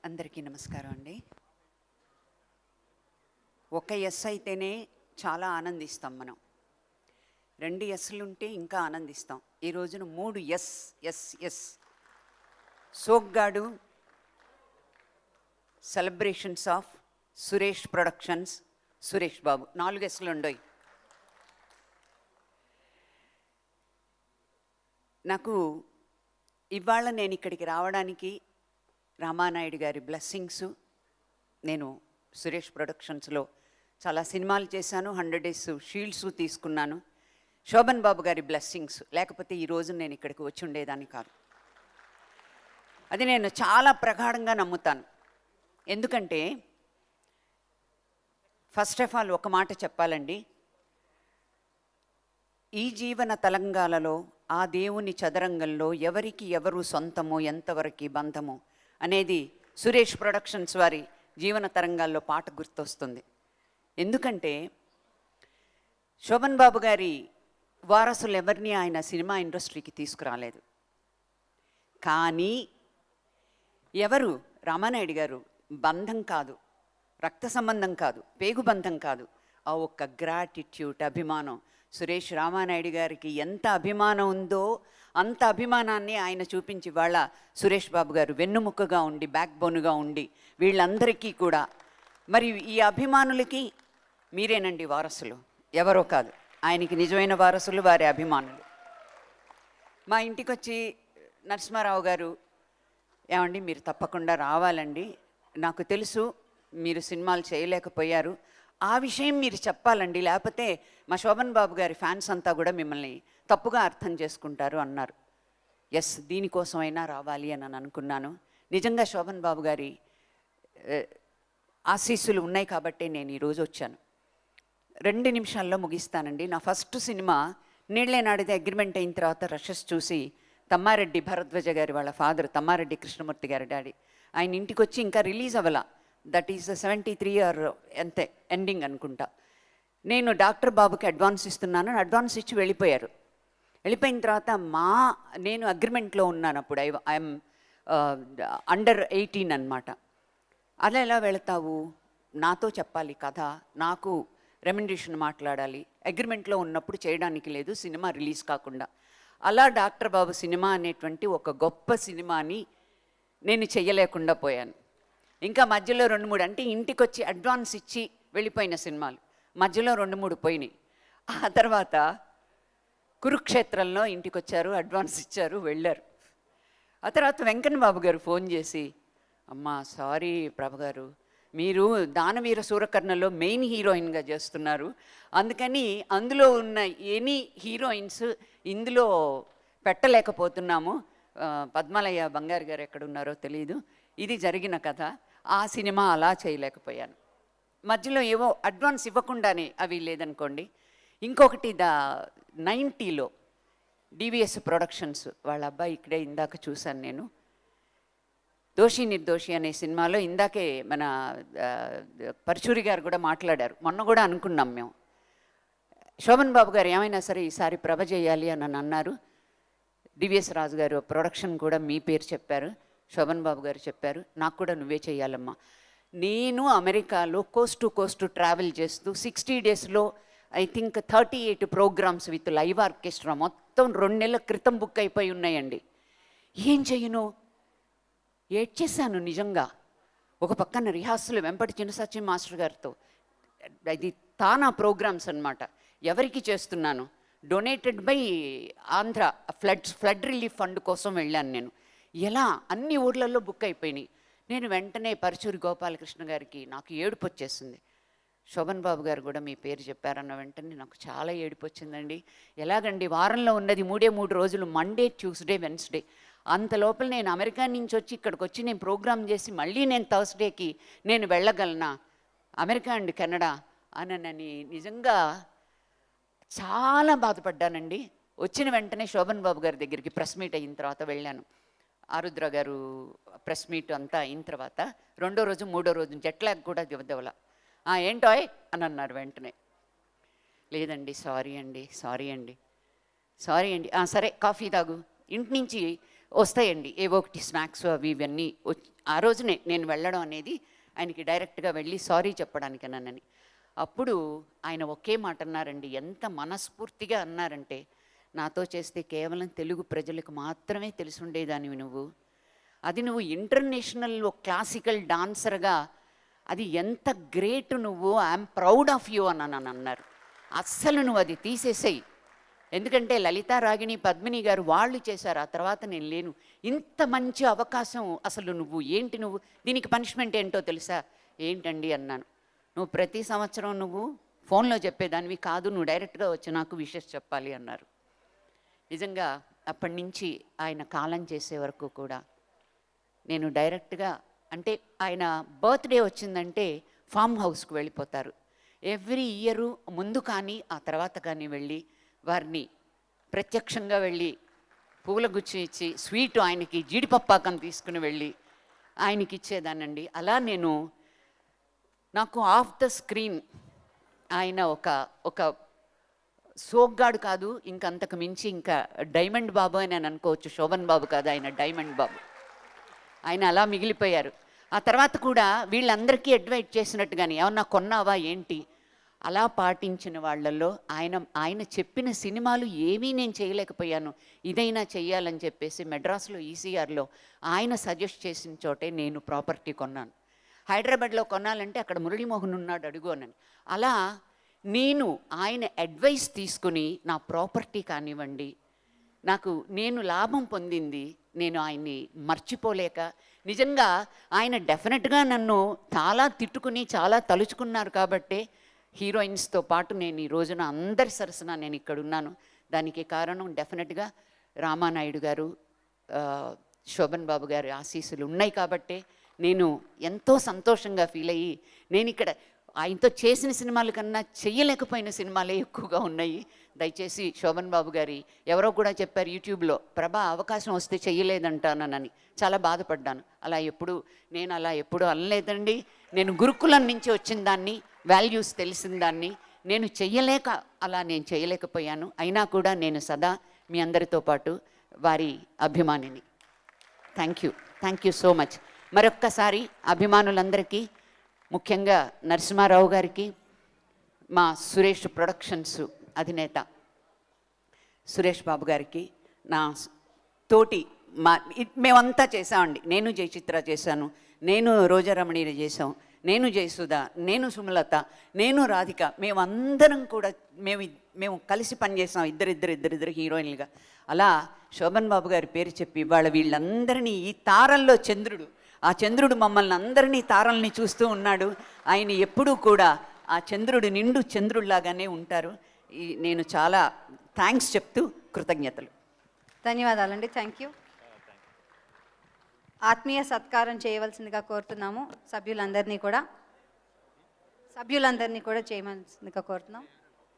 అందరికీ నమస్కారం అండి. ఒక ఎస్ అయితేనే చాలా ఆనందిస్తాం మనం. 2 ఎస్లుంటే ఇంకా ఆనందిస్తాం. ఈ రోజున 3 S S S Soggadu celebrations of Suresh productions Suresh Babu 4 ఎస్లు ఉండయి. నాకు ఇవాళ నేను ఇక్కడికి రావడానికి రామానాయుడు గారి బ్లెస్సింగ్స్. నేను సురేష్ ప్రొడక్షన్స్లో చాలా సినిమాలు చేశాను, 100 డేస్ షీల్డ్స్ తీసుకున్నాను. శోభన్ బాబు గారి బ్లెస్సింగ్స్ లేకపోతే ఈరోజు నేను ఇక్కడికి వచ్చి ఉండేదాన్ని కాదు. అది నేను చాలా ప్రగాఢంగా నమ్ముతాను. ఎందుకంటే ఫస్ట్ ఆఫ్ ఆల్ ఒక మాట చెప్పాలండి. ఈ జీవన తలంగాలలో ఆ దేవుని చదరంగంలో ఎవరికి ఎవరు సొంతమో ఎంతవరకు బంధమో అనేది సురేష్ ప్రొడక్షన్స్ వారి జీవన తరంగాల్లో పాట గుర్తొస్తుంది. ఎందుకంటే శోభన్ బాబు గారి వారసులు ఎవరిని ఆయన సినిమా ఇండస్ట్రీకి తీసుకురాలేదు. కానీ ఎవరు రామానాయుడు గారు బంధం కాదు, రక్త సంబంధం కాదు, పేగు బంధం కాదు, ఆ ఒక్క గ్రాటిట్యూడ్ అభిమానం. సురేష్ రామానాయుడు గారికి ఎంత అభిమానం ఉందో అంత అభిమానాన్ని ఆయన చూపించి వాళ్ళ సురేష్ బాబు గారు వెన్నుముక్కగా ఉండి బ్యాక్ బోన్గా ఉండి వీళ్ళందరికీ కూడా మరి ఈ అభిమానులకి మీరేనండి వారసులు, ఎవరో కాదు. ఆయనకి నిజమైన వారసులు వారి అభిమానులు. మా ఇంటికి వచ్చి నరసింహారావు గారు, ఏమండి మీరు తప్పకుండా రావాలండి, నాకు తెలుసు మీరు సినిమాలు చేయలేకపోయారు, ఆ విషయం మీరు చెప్పాలండి, లేకపోతే మా శోభన్ బాబు గారి ఫ్యాన్స్ అంతా కూడా మిమ్మల్ని తప్పుగా అర్థం చేసుకుంటారు అన్నారు. ఎస్, దీనికోసమైనా రావాలి అని అనుకున్నాను. నిజంగా శోభన్ బాబు గారి ఆశీస్సులు ఉన్నాయి కాబట్టే నేను ఈరోజు వచ్చాను. 2 నిమిషాల్లో ముగిస్తానండి. నా ఫస్ట్ సినిమా నీళ్ళే నాడితే అగ్రిమెంట్ అయిన తర్వాత రషెస్ చూసి తమ్మారెడ్డి భరద్వాజ గారి వాళ్ళ ఫాదర్ తమ్మారెడ్డి కృష్ణమూర్తి గారి డాడీ ఆయన ఇంటికి వచ్చి ఇంకా రిలీజ్ అవ్వాల, దట్ ఈస్ 73 ఆర్ అంతే ఎండింగ్ అనుకుంటా. నేను డాక్టర్ బాబుకి అడ్వాన్స్ ఇస్తున్నాను, అడ్వాన్స్ ఇచ్చి వెళ్ళిపోయారు. వెళ్ళిపోయిన తర్వాత నేను అగ్రిమెంట్లో ఉన్నాను అప్పుడు. ఐఎమ్ అండర్ 18 అనమాట. అలా ఎలా వెళతావు, నాతో చెప్పాలి కథ, నాకు రెమ్యునరేషన్ మాట్లాడాలి, అగ్రిమెంట్లో ఉన్నప్పుడు చేయడానికి లేదు సినిమా రిలీజ్ కాకుండా. అలా డాక్టర్ బాబు సినిమా అనేటువంటి ఒక గొప్ప సినిమాని నేను చెయ్యలేకుండా పోయాను. ఇంకా మధ్యలో 2-3 అంటే ఇంటికి వచ్చి అడ్వాన్స్ ఇచ్చి వెళ్ళిపోయిన సినిమాలు మధ్యలో 2-3 పోయినాయి. ఆ తర్వాత కురుక్షేత్రంలో ఇంటికి వచ్చారు, అడ్వాన్స్ ఇచ్చారు, వెళ్ళారు. ఆ తర్వాత వెంకన్న బాబు గారు ఫోన్ చేసి, అమ్మా సారీ ప్రభగారు, మీరు దానవీర సూరకర్ణలో మెయిన్ హీరోయిన్గా చేస్తున్నారు, అందుకని అందులో ఉన్న ఎనీ హీరోయిన్స్ ఇందులో పెట్టలేకపోతున్నాము, పద్మాలయ్య బంగారు గారు ఎక్కడున్నారో తెలియదు, ఇది జరిగిన కథ, ఆ సినిమా అలా చేయలేకపోయాను. మధ్యలో ఏవో అడ్వాన్స్ ఇవ్వకుండానే అవి లేదనుకోండి. ఇంకొకటి 90లో డివిఎస్ ప్రొడక్షన్స్ వాళ్ళ అబ్బాయి ఇక్కడే ఇందాక చూశాను నేను, దోషి నిర్దోషి అనే సినిమాలో ఇందాకే మన పరచూరి గారు కూడా మాట్లాడారు, మొన్న కూడా అనుకున్నాం మేము. శోభన్ బాబు గారు ఏమైనా సరే ఈసారి ప్రభ చేయాలి అని అన్నారు. డివిఎస్ రాజు గారు ప్రొడక్షన్ కూడా మీ పేరు చెప్పారు, శోభన్ బాబు గారు చెప్పారు, నాకు కూడా నువ్వే చేయాలమ్మా. నేను అమెరికాలో కోస్ట్ టు కోస్ట్ ట్రావెల్ చేస్తూ 60 డేస్లో I think 38 programmes with live orchestra మొత్తం 2 నెలల క్రితం బుక్ అయిపోయి ఉన్నాయండి. ఏం చెయ్యను, ఏడ్చేశాను నిజంగా. ఒక పక్కన రిహార్సల్ వెంపటి చిన్నసత్యం మాస్టర్ గారితో, ఇది తానా ప్రోగ్రామ్స్ అనమాట. ఎవరికి చేస్తున్నాను, donated by Andhra flood relief fund కోసం వెళ్ళాను నేను. ఎలా అన్ని ఊర్లలో బుక్ అయిపోయినాయి. నేను వెంటనే పరచూరి గోపాలకృష్ణ గారికి నాకు ఏడుపు వచ్చేసింది. శోభన్ బాబు గారు కూడా మీ పేరు చెప్పారన్న వెంటనే నాకు చాలా ఏడుపు వచ్చిందండి. ఎలాగండి, వారంలో ఉన్నది 3 రోజులు, మండే ట్యూస్డే వెన్స్డే. అంత లోపల నేను అమెరికా నుంచి వచ్చి ఇక్కడికి వచ్చి నేను ప్రోగ్రామ్ చేసి మళ్ళీ నేను థర్స్డేకి నేను వెళ్ళగలనా, అమెరికా అండ్ కెనడా అనని నిజంగా చాలా బాధపడ్డానండి. వచ్చిన వెంటనే శోభన్ బాబు గారి దగ్గరికి ప్రెస్ మీట్ అయిన తర్వాత వెళ్ళాను. ఆరుద్ర గారు ప్రెస్ మీట్ అంతా అయిన తర్వాత 2వ రోజు 3వ రోజు జెట్లాగ్ కూడా దివదవల, ఏంటోయ్ అని అన్నారు వెంటనే. లేదండి సారీ అండి సరే కాఫీ తాగు, ఇంటి నుంచి వస్తాయండి ఏవో ఒకటి స్నాక్స్ అవి ఇవన్నీ ఆ రోజునే నేను వెళ్ళడం అనేది ఆయనకి డైరెక్ట్గా వెళ్ళి సారీ చెప్పడానికన్నానని. అప్పుడు ఆయన ఒకే మాట అన్నారండి, ఎంత మనస్ఫూర్తిగా అన్నారంటే, నాతో చేస్తే కేవలం తెలుగు ప్రజలకు మాత్రమే తెలిసి ఉండేదానివి నువ్వు, అది నువ్వు ఇంటర్నేషనల్ క్లాసికల్ డాన్సర్గా అది ఎంత గ్రేట్, నువ్వు ఐఎమ్ ప్రౌడ్ ఆఫ్ యూ అని అన్నారు. అస్సలు నువ్వు అది తీసేసేయి, ఎందుకంటే లలితా రాగిణి పద్మిని గారు వాళ్ళు చేశారు, ఆ తర్వాత నేను లేను. ఇంత మంచి అవకాశం అసలు నువ్వు ఏంటి, నువ్వు దీనికి పనిష్మెంట్ ఏంటో తెలుసా? ఏంటండి అన్నాను. నువ్వు ప్రతి సంవత్సరం నువ్వు ఫోన్లో చెప్పేదానివి కాదు, నువ్వు డైరెక్ట్గా వచ్చి నాకు విషెస్ చెప్పాలి అన్నారు. నిజంగా అప్పటి నుంచి ఆయన కాలం చేసే వరకు కూడా నేను డైరెక్ట్గా, అంటే ఆయన బర్త్డే వచ్చిందంటే ఫామ్ హౌస్కి వెళ్ళిపోతారు. ఎవ్రీ ఇయరు ముందు కానీ ఆ తర్వాత కానీ వెళ్ళి వారిని ప్రత్యక్షంగా వెళ్ళి పూల గుచ్చి ఇచ్చి స్వీటు ఆయనకి జీడిపప్పాకం తీసుకుని వెళ్ళి ఆయనకి ఇచ్చేదానండి. అలా నేను, నాకు ఆఫ్ ద స్క్రీన్ ఆయన ఒక సోగ్గాడు కాదు, ఇంకంతకు మించి ఇంకా డైమండ్ బాబు అని నేను అనుకోవచ్చు. శోభన్ బాబు కాదు, ఆయన డైమండ్ బాబు. ఆయన అలా మిగిలిపోయారు. ఆ తర్వాత కూడా వీళ్ళందరికీ అడ్వైట్ చేసినట్టుగాని ఏమన్నా కొన్నావా ఏంటి, అలా పాటించిన వాళ్ళల్లో ఆయన చెప్పిన సినిమాలు ఏమీ నేను చేయలేకపోయాను. ఇదైనా చెయ్యాలని చెప్పేసి మెడ్రాస్లో ఈసీఆర్లో ఆయన సజెస్ట్ చేసిన చోటే నేను ప్రాపర్టీ కొన్నాను. హైదరాబాద్లో కొనాలంటే అక్కడ మురళీమోహన్ ఉన్నాడు అడుగు అని. అలా నేను ఆయన అడ్వైస్ తీసుకుని నా ప్రాపర్టీ కానివ్వండి, నేను లాభం పొందింది, నేను ఆయన్ని మర్చిపోలేక, నిజంగా ఆయన డెఫినెట్గా నన్ను చాలా తిట్టుకుని చాలా తలుచుకున్నారు కాబట్టే హీరోయిన్స్తో పాటు నేను ఈ రోజున అందరి సరసన నేను ఇక్కడ ఉన్నాను. దానికి కారణం డెఫినెట్గా రామానాయుడు గారు, శోభన్ బాబు గారి ఆశీస్సులు ఉన్నాయి కాబట్టే నేను ఎంతో సంతోషంగా ఫీల్ అయ్యి, నేను ఇక్కడ ఆయనతో చేసిన సినిమాల కన్నా చెయ్యలేకపోయిన సినిమాలే ఎక్కువగా ఉన్నాయి. దయచేసి శోభన్ బాబు గారి ఎవరో కూడా చెప్పారు యూట్యూబ్లో, ప్రభా అవకాశం వస్తే చెయ్యలేదంటానని. చాలా బాధపడ్డాను. నేను అలా ఎప్పుడు అనలేదండి. నేను గురుకులం నుంచి వచ్చిన దాన్ని, వాల్యూస్ తెలిసిన దాన్ని నేను నేను చేయలేకపోయాను. అయినా కూడా నేను సదా మీ అందరితో పాటు వారి అభిమానిని. Thank you so much. మరొక్కసారి అభిమానులందరికీ, ముఖ్యంగా నరసింహారావు గారికి, మా సురేష్ ప్రొడక్షన్స్ అధినేత సురేష్ బాబు గారికి, నా తోటి మేమంతా చేసామండి. నేను జయచిత్ర చేశాను, నేను రోజారమణిని చేశాం, నేను జయసుధ, నేను సుమలత, నేను రాధిక, మేమందరం కూడా మేము కలిసి పనిచేసాం, ఇద్దరిద్దరు హీరోయిన్లుగా. అలా శోభన్ బాబు గారి పేరు చెప్పి ఇవాళ వీళ్ళందరినీ, ఈ తారల్లో చంద్రుడు, ఆ చంద్రుడు మమ్మల్ని అందరినీ తారల్ని చూస్తూ ఉన్నాడు. ఆయన ఎప్పుడూ కూడా ఆ చంద్రుడు నిండు చంద్రుడిలాగానే ఉంటారు. నేను చాలా థ్యాంక్స్ చెప్తూ కృతజ్ఞతలు. ధన్యవాదాలండి. Thank you. ఆత్మీయ సత్కారం చేయవలసిందిగా కోరుతున్నాము. సభ్యులందరినీ కూడా చేయవలసిందిగా కోరుతున్నాం.